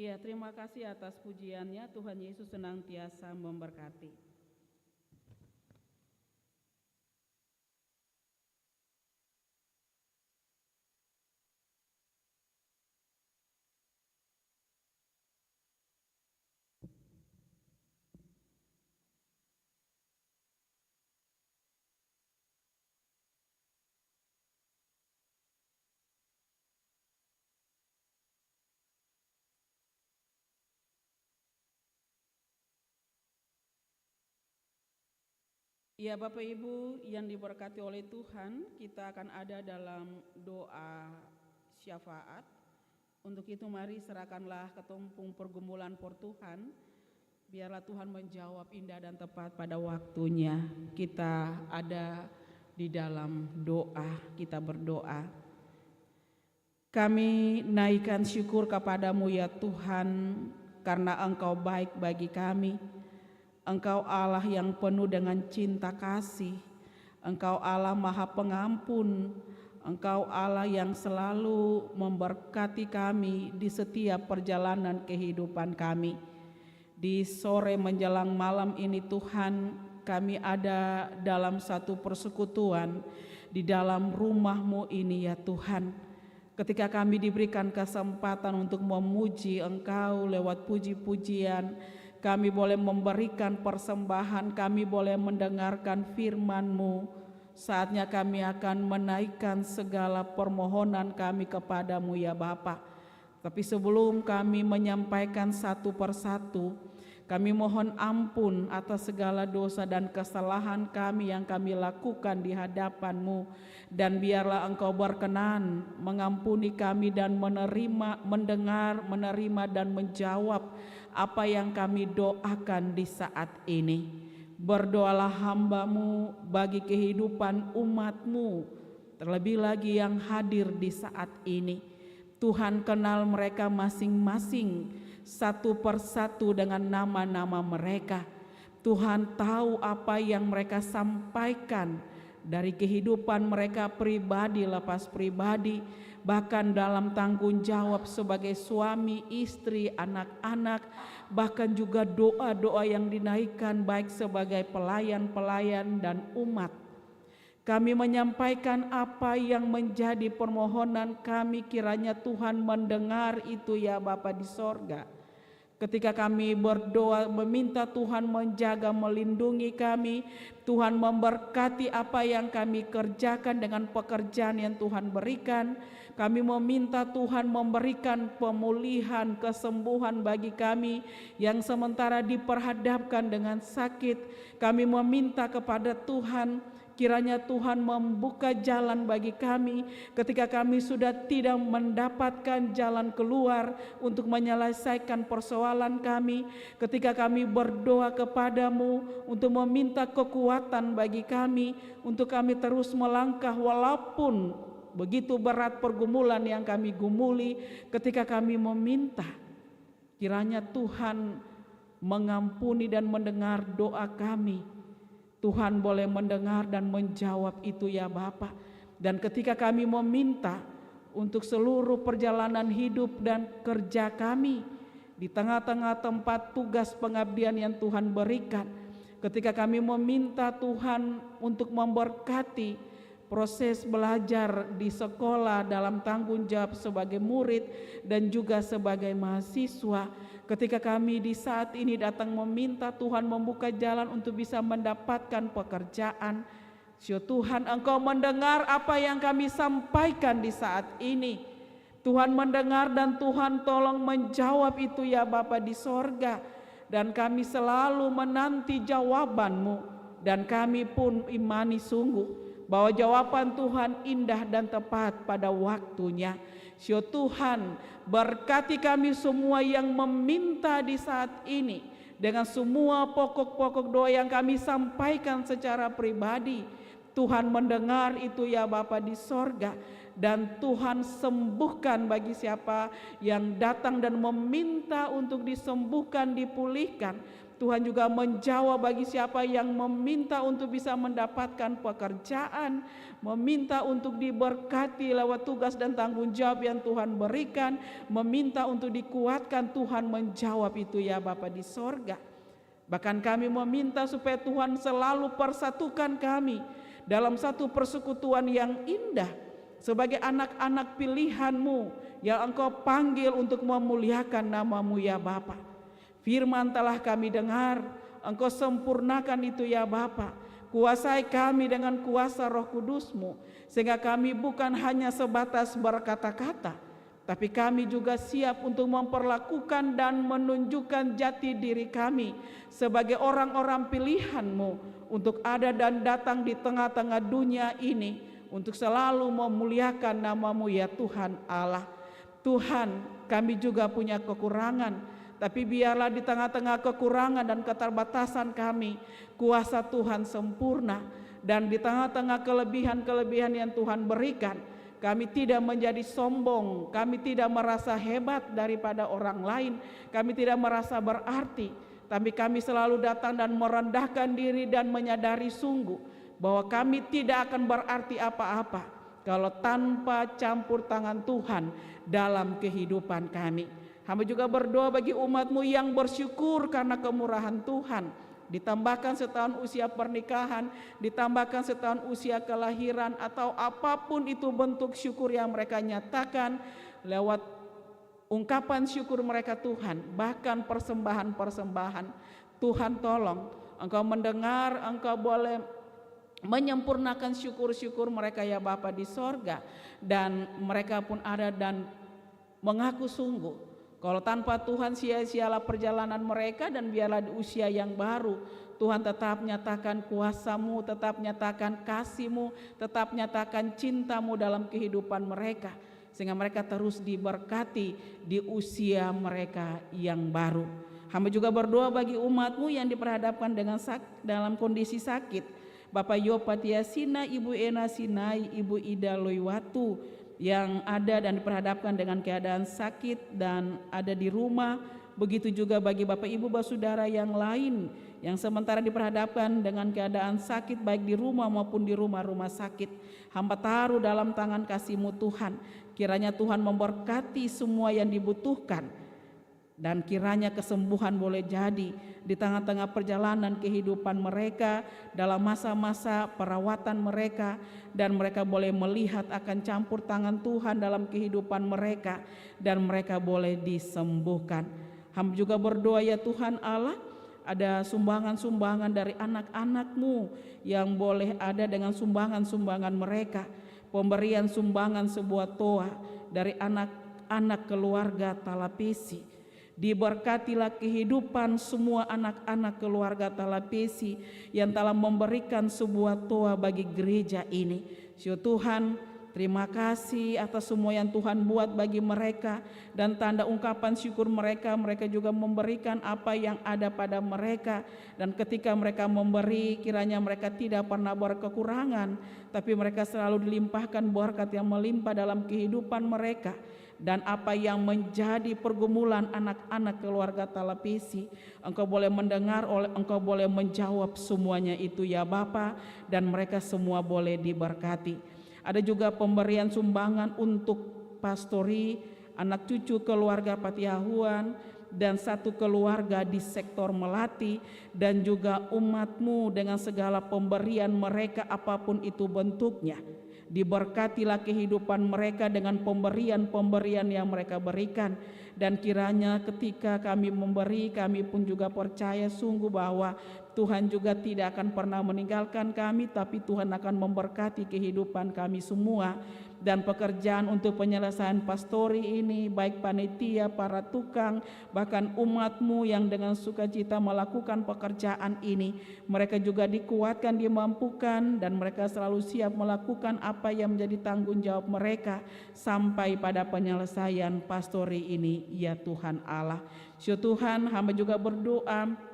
Ya, terima kasih atas pujiannya. Tuhan Yesus senantiasa memberkati. Ya, Bapak Ibu yang diberkati oleh Tuhan, kita akan ada dalam doa syafaat. Untuk itu mari serahkanlah ketumpung pergumulan por Tuhan. Biarlah Tuhan menjawab indah dan tepat pada waktunya. Kita ada di dalam doa, kita berdoa. Kami naikkan syukur kepadamu ya Tuhan, karena Engkau baik bagi kami. Engkau Allah yang penuh dengan cinta kasih. Engkau Allah Maha Pengampun. Engkau Allah yang selalu memberkati kami di setiap perjalanan kehidupan kami. Di sore menjelang malam ini Tuhan, kami ada dalam satu persekutuan di dalam rumah-Mu ini ya Tuhan. Ketika kami diberikan kesempatan untuk memuji Engkau lewat puji-pujian, kami boleh memberikan persembahan, kami boleh mendengarkan firman-Mu. Saatnya kami akan menaikkan segala permohonan kami kepadamu ya Bapa. Tapi sebelum kami menyampaikan satu persatu, kami mohon ampun atas segala dosa dan kesalahan kami yang kami lakukan di hadapan-Mu. Dan biarlah Engkau berkenan mengampuni kami dan mendengar, menerima dan menjawab apa yang kami doakan di saat ini. Berdoalah hamba-Mu bagi kehidupan umat-Mu, terlebih lagi yang hadir di saat ini. Tuhan kenal mereka masing-masing satu persatu dengan nama-nama mereka. Tuhan tahu apa yang mereka sampaikan dari kehidupan mereka pribadi lepas pribadi, bahkan dalam tanggung jawab sebagai suami, istri, anak-anak, bahkan juga doa-doa yang dinaikkan baik sebagai pelayan-pelayan dan umat. Kami menyampaikan apa yang menjadi permohonan kami, kiranya Tuhan mendengar itu ya Bapa di sorga. Ketika kami berdoa meminta Tuhan menjaga, melindungi kami, Tuhan memberkati apa yang kami kerjakan dengan pekerjaan yang Tuhan berikan. Kami meminta Tuhan memberikan pemulihan, kesembuhan bagi kami yang sementara diperhadapkan dengan sakit. Kami meminta kepada Tuhan, kiranya Tuhan membuka jalan bagi kami ketika kami sudah tidak mendapatkan jalan keluar untuk menyelesaikan persoalan kami. Ketika kami berdoa kepadamu untuk meminta kekuatan bagi kami, untuk kami terus melangkah walaupun begitu berat pergumulan yang kami gumuli. Ketika kami meminta, kiranya Tuhan mengampuni dan mendengar doa kami. Tuhan boleh mendengar dan menjawab itu ya Bapa. Dan ketika kami meminta untuk seluruh perjalanan hidup dan kerja kami di tengah-tengah tempat tugas pengabdian yang Tuhan berikan, ketika kami meminta Tuhan untuk memberkati proses belajar di sekolah dalam tanggung jawab sebagai murid dan juga sebagai mahasiswa, ketika kami di saat ini datang meminta Tuhan membuka jalan untuk bisa mendapatkan pekerjaan, Tuhan Engkau mendengar apa yang kami sampaikan di saat ini. Tuhan mendengar dan Tuhan tolong menjawab itu ya Bapa di sorga. Dan kami selalu menanti jawaban-Mu, dan kami pun imani sungguh bahwa jawaban Tuhan indah dan tepat pada waktunya. Tuhan, berkati kami semua yang meminta di saat ini dengan semua pokok-pokok doa yang kami sampaikan secara pribadi. Tuhan mendengar itu ya Bapa di sorga, dan Tuhan sembuhkan bagi siapa yang datang dan meminta untuk disembuhkan, dipulihkan. Tuhan juga menjawab bagi siapa yang meminta untuk bisa mendapatkan pekerjaan, meminta untuk diberkati lewat tugas dan tanggung jawab yang Tuhan berikan, meminta untuk dikuatkan. Tuhan menjawab itu ya Bapa di sorga. Bahkan kami meminta supaya Tuhan selalu persatukan kami dalam satu persekutuan yang indah sebagai anak-anak pilihan-Mu yang Engkau panggil untuk memuliakan nama-Mu ya Bapa. Firman telah kami dengar, Engkau sempurnakan itu ya Bapa. Kuasai kami dengan kuasa Roh Kudus-Mu, sehingga kami bukan hanya sebatas berkata-kata, tapi kami juga siap untuk memperlakukan dan menunjukkan jati diri kami sebagai orang-orang pilihan-Mu untuk ada dan datang di tengah-tengah dunia ini untuk selalu memuliakan nama-Mu ya Tuhan Allah. Tuhan, kami juga punya kekurangan, tapi biarlah di tengah-tengah kekurangan dan keterbatasan kami, kuasa Tuhan sempurna. Dan di tengah-tengah kelebihan-kelebihan yang Tuhan berikan, kami tidak menjadi sombong, kami tidak merasa hebat daripada orang lain, kami tidak merasa berarti, tapi kami selalu datang dan merendahkan diri dan menyadari sungguh bahwa kami tidak akan berarti apa-apa kalau tanpa campur tangan Tuhan dalam kehidupan kami. Hamba juga berdoa bagi umat-Mu yang bersyukur karena kemurahan Tuhan. Ditambahkan setahun usia pernikahan, ditambahkan setahun usia kelahiran, atau apapun itu bentuk syukur yang mereka nyatakan lewat ungkapan syukur mereka Tuhan, bahkan persembahan-persembahan. Tuhan tolong, Engkau mendengar, Engkau boleh menyempurnakan syukur-syukur mereka ya Bapa di sorga. Dan mereka pun ada dan mengaku sungguh kalau tanpa Tuhan sia-sialah perjalanan mereka, dan biarlah di usia yang baru Tuhan tetap nyatakan kuasa-Mu, tetap nyatakan kasih-Mu, tetap nyatakan cinta-Mu dalam kehidupan mereka, sehingga mereka terus diberkati di usia mereka yang baru. Hamba juga berdoa bagi umat-Mu yang diperhadapkan dengan dalam kondisi sakit. Bapak Yopatia Sina, Ibu Ena Sinai, Ibu Ida Loiwatu yang ada dan diperhadapkan dengan keadaan sakit dan ada di rumah. Begitu juga bagi Bapak Ibu Basudara yang lain yang sementara diperhadapkan dengan keadaan sakit baik di rumah maupun di rumah-rumah sakit. Hamba taruh dalam tangan kasih-Mu Tuhan. Kiranya Tuhan memberkati semua yang dibutuhkan, dan kiranya kesembuhan boleh jadi di tengah-tengah perjalanan kehidupan mereka, dalam masa-masa perawatan mereka, dan mereka boleh melihat akan campur tangan Tuhan dalam kehidupan mereka, dan mereka boleh disembuhkan. Hamba juga berdoa ya Tuhan Allah, ada sumbangan-sumbangan dari anak-anak-Mu yang boleh ada dengan sumbangan-sumbangan mereka, pemberian sumbangan sebuah toa dari anak-anak keluarga Talapesi. Diberkatilah kehidupan semua anak-anak keluarga Talapesi yang telah memberikan sebuah toa bagi gereja ini. Ya Tuhan, terima kasih atas semua yang Tuhan buat bagi mereka, dan tanda ungkapan syukur mereka juga memberikan apa yang ada pada mereka. Dan ketika mereka memberi, kiranya mereka tidak pernah berkekurangan, tapi mereka selalu dilimpahkan berkat yang melimpah dalam kehidupan mereka. Dan apa yang menjadi pergumulan anak-anak keluarga Talapesi, Engkau boleh mendengar, Engkau boleh menjawab semuanya itu ya Bapa, dan mereka semua boleh diberkati. Ada juga pemberian sumbangan untuk pastori, anak cucu keluarga Patiahuan, dan satu keluarga di sektor Melati, dan juga umat-Mu dengan segala pemberian mereka apapun itu bentuknya. Diberkatilah kehidupan mereka dengan pemberian-pemberian yang mereka berikan, dan kiranya ketika kami memberi, kami pun juga percaya sungguh bahwa Tuhan juga tidak akan pernah meninggalkan kami, tapi Tuhan akan memberkati kehidupan kami semua. Dan pekerjaan untuk penyelesaian pastori ini, baik panitia, para tukang, bahkan umat-Mu yang dengan sukacita melakukan pekerjaan ini, mereka juga dikuatkan, dimampukan, dan mereka selalu siap melakukan apa yang menjadi tanggung jawab mereka sampai pada penyelesaian pastori ini ya Tuhan Allah. Ya Tuhan, hamba juga berdoa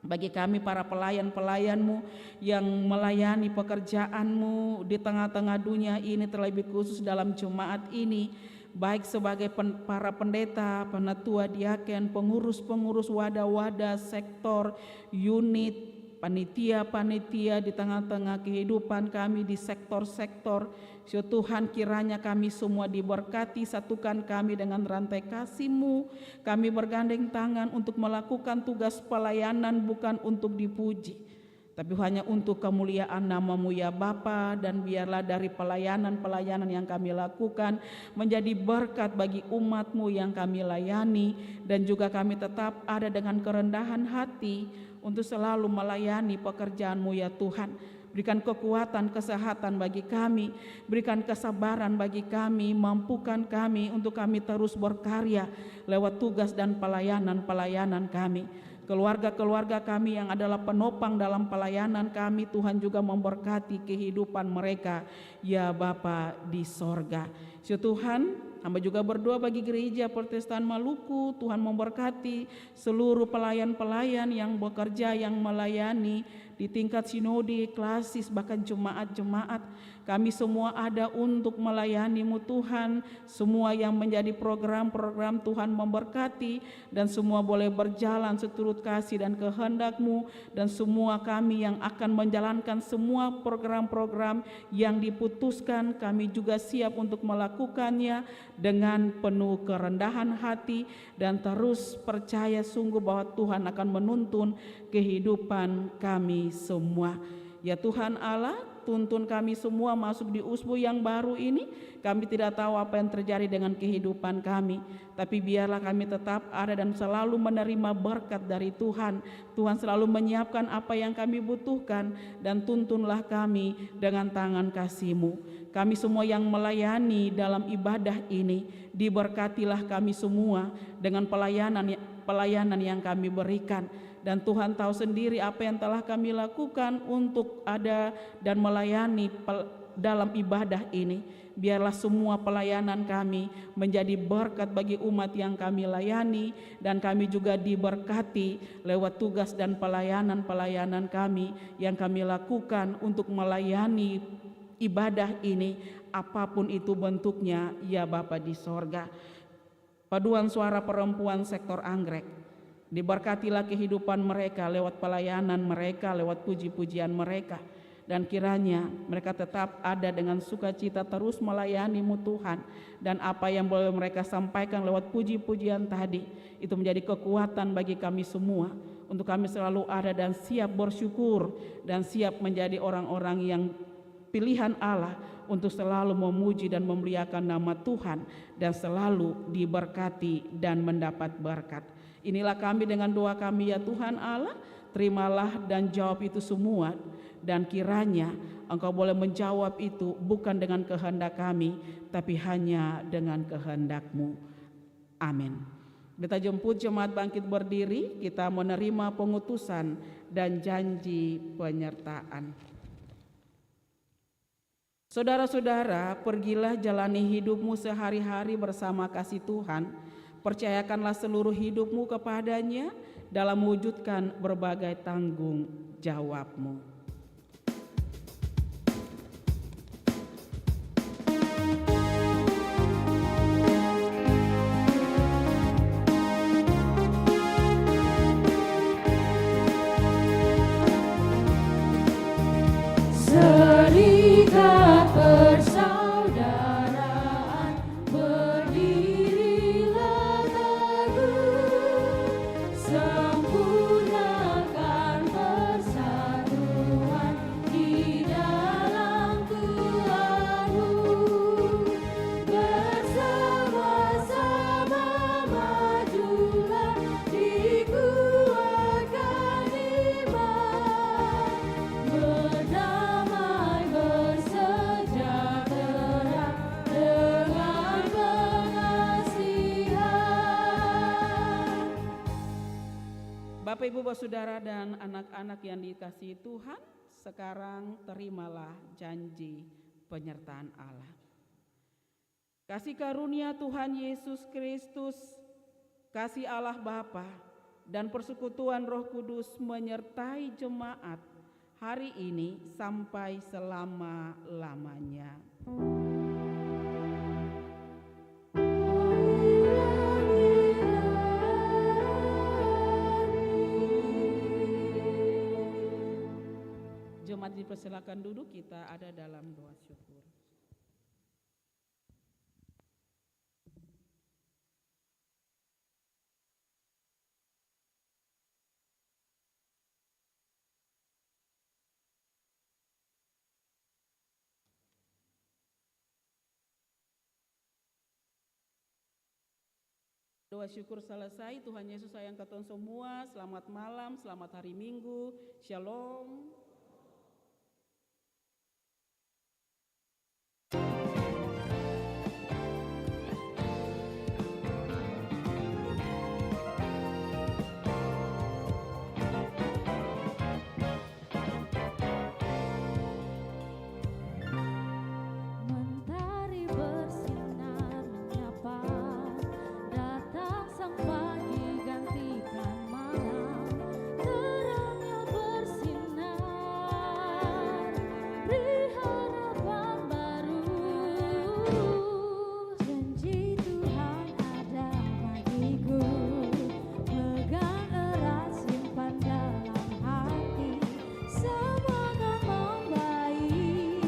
bagi kami para pelayan-pelayan-Mu yang melayani pekerjaan-Mu di tengah-tengah dunia ini, terlebih khusus dalam jemaat ini. baik sebagai para pendeta, penatua, diaken, pengurus-pengurus wadah-wadah, sektor, unit, panitia-panitia di tengah-tengah kehidupan kami di sektor-sektor. Tuhan, kiranya kami semua diberkati, satukan kami dengan rantai kasih-Mu. Kami bergandeng tangan untuk melakukan tugas pelayanan bukan untuk dipuji, tapi hanya untuk kemuliaan nama-Mu ya Bapa. Dan biarlah dari pelayanan-pelayanan yang kami lakukan menjadi berkat bagi umat-Mu yang kami layani. Dan juga kami tetap ada dengan kerendahan hati untuk selalu melayani pekerjaan-Mu ya Tuhan. Berikan kekuatan, kesehatan bagi kami, berikan kesabaran bagi kami, mampukan kami untuk kami terus berkarya lewat tugas dan pelayanan-pelayanan kami. Keluarga-keluarga kami yang adalah penopang dalam pelayanan kami, Tuhan juga memberkati kehidupan mereka ya Bapa di sorga. Tuhan, hamba juga berdoa bagi Gereja Protestan Maluku, Tuhan memberkati seluruh pelayan-pelayan yang bekerja, yang melayani di tingkat sinode, klasis, bahkan jemaat-jemaat. Kami semua ada untuk melayani-Mu Tuhan. Semua yang menjadi program-program Tuhan memberkati, dan semua boleh berjalan seturut kasih dan kehendak-Mu. Dan semua kami yang akan menjalankan semua program-program yang diputuskan, kami juga siap untuk melakukannya dengan penuh kerendahan hati dan terus percaya sungguh bahwa Tuhan akan menuntun kehidupan kami semua. Ya Tuhan Allah, tuntun kami semua masuk di usbu yang baru ini. Kami tidak tahu apa yang terjadi dengan kehidupan kami, tapi biarlah kami tetap ada dan selalu menerima berkat dari Tuhan. Tuhan selalu menyiapkan apa yang kami butuhkan, dan tuntunlah kami dengan tangan kasih-Mu. Kami semua yang melayani dalam ibadah ini, diberkatilah kami semua dengan pelayanan yang kami berikan. Dan Tuhan tahu sendiri apa yang telah kami lakukan untuk ada dan melayani dalam ibadah ini. Biarlah semua pelayanan kami menjadi berkat bagi umat yang kami layani, dan kami juga diberkati lewat tugas dan pelayanan-pelayanan kami yang kami lakukan untuk melayani ibadah ini, apapun itu bentuknya ya Bapa di sorga. Paduan Suara Perempuan sektor Anggrek, diberkatilah kehidupan mereka lewat pelayanan mereka, lewat puji-pujian mereka. Dan kiranya mereka tetap ada dengan sukacita terus melayani-Mu Tuhan. Dan apa yang boleh mereka sampaikan lewat puji-pujian tadi, itu menjadi kekuatan bagi kami semua, untuk kami selalu ada dan siap bersyukur, dan siap menjadi orang-orang yang pilihan Allah untuk selalu memuji dan memuliakan nama Tuhan, dan selalu diberkati dan mendapat berkat. Inilah kami dengan doa kami ya Tuhan Allah, terimalah dan jawab itu semua. Dan kiranya Engkau boleh menjawab itu bukan dengan kehendak kami, tapi hanya dengan kehendak-Mu. Amin. Kita jemput jemaat bangkit berdiri, kita menerima pengutusan dan janji penyertaan. Saudara-saudara, pergilah jalani hidupmu sehari-hari bersama kasih Tuhan. Percayakanlah seluruh hidupmu kepadanya dalam mewujudkan berbagai tanggung jawabmu. Serikat persaudaraan, berdirilah teguh, sempurnakan persatuan di dalam Tuhan-Mu. Bersama-sama majulah, dikuatkan iman, berdamai bersejahtera dengan pengasihan. Bapak, Ibu, Saudara, dan anak-anak yang dikasihi Tuhan, sekarang terimalah janji penyertaan Allah. Kasih karunia Tuhan Yesus Kristus, kasih Allah Bapa, dan persekutuan Roh Kudus menyertai jemaat hari ini sampai selama-lamanya. jemaat dipersilakan duduk, kita ada dalam doa syukur. Doa syukur selesai. Tuhan Yesus sayang katong semua. Selamat malam, selamat hari Minggu. Shalom. Mentari bersinar menyapa, datang sang pagi gantikan malam, terangnya bersinar, beri harapan baru. Janji Tuhan ada bagiku, pegang erat simpan dalam hati, semua akan membaik,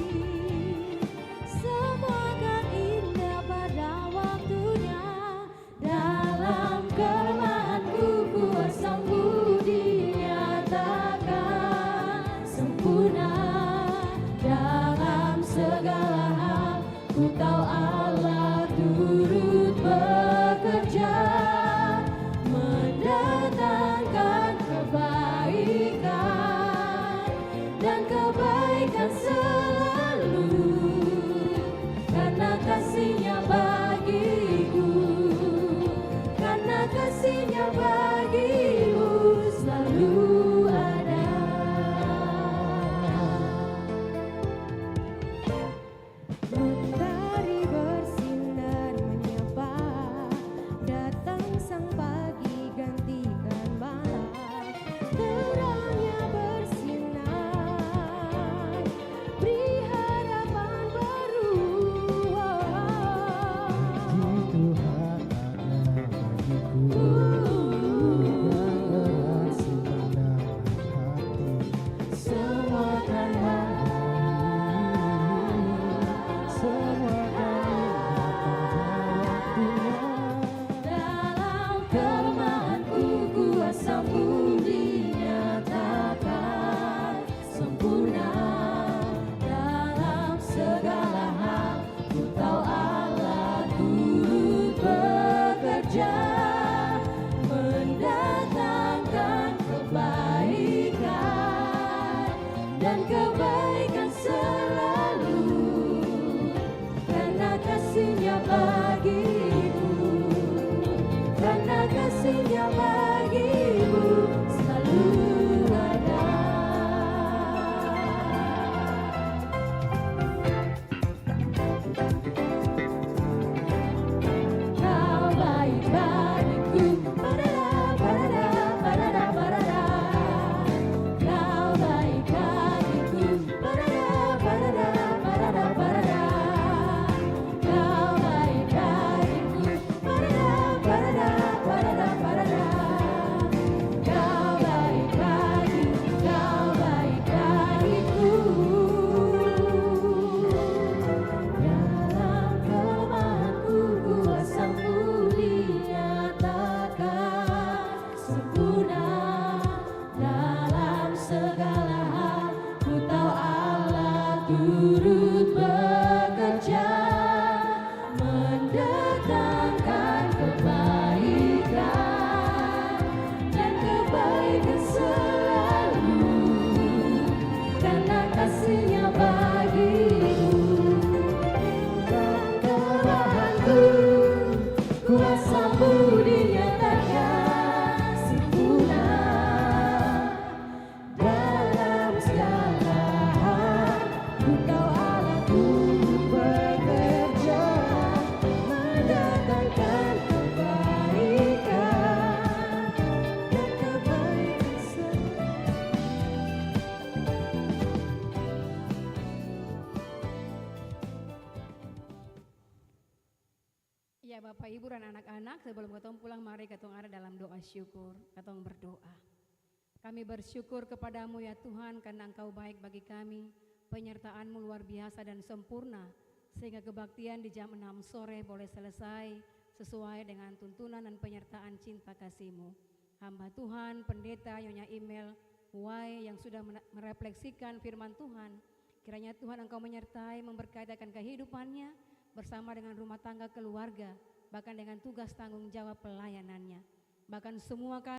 semua akan indah pada waktunya. Dalam kelemahanku kuasamu dinyatakan sempurna. Dalam segala hal ku tahu Allah turut bekerja, mendatangkan kebaikan dan kebaikan selalu, karena kasih-Nya bagiku, karena kasih-Nya bagimu selalu ada. Mentari bersinar menyapa, datang sang pagi gantikan malam, terangnya bersinar, beri harapan baru. Tuhan ada bagiku, pegang erat simpan dalam hati, Semua akan semua akan indah pada waktunya. dalam kelemahanku kuasamu dinyatakan sempurna. Dalam segala hal ku tahu Allah turut bekerja, mendatangkan kebaikan dan kebaikan selalu, karena kasih-Nya bagiku, karena kasih-Nya bagimu selalu ada. Kau baik bagiku, parada, parada, parada, parada. Kau baik bagiku, parada, parada, parada, parada. Kau baik bagiku, parada, parada, parada, parada. Kau baik bagiku, kau baik bagiku. Dalam kelemahanku kuasamu dinyatakan sempurna. Dalam segala hal ku tahu Allah turut bekerja, mendatangkan kebaikan dan kebaikan selalu, karena kasih-Nya bagiku. Kelemahanku kuasamu dinyatakan sempurna. Dalam segala hal ku tahu Allah turut bekerja, mendatangkan kebaikan dan kebaikan selalu. Ya Bapak Ibu dan anak-anak, sebelum ketong pulang mari ketong ada dalam doa syukur, ketong berdoa. Kami bersyukur kepadamu ya Tuhan karena Engkau baik bagi kami. Penyertaan-Mu luar biasa dan sempurna, sehingga kebaktian di jam 6 sore boleh selesai sesuai dengan tuntunan dan penyertaan cinta kasih-Mu. Hamba Tuhan, Pendeta Nyonya Imel Y yang sudah merefleksikan firman Tuhan, kiranya Tuhan Engkau menyertai, memberkati akan kehidupannya bersama dengan rumah tangga keluarga, bahkan dengan tugas tanggung jawab pelayanannya. Bahkan semua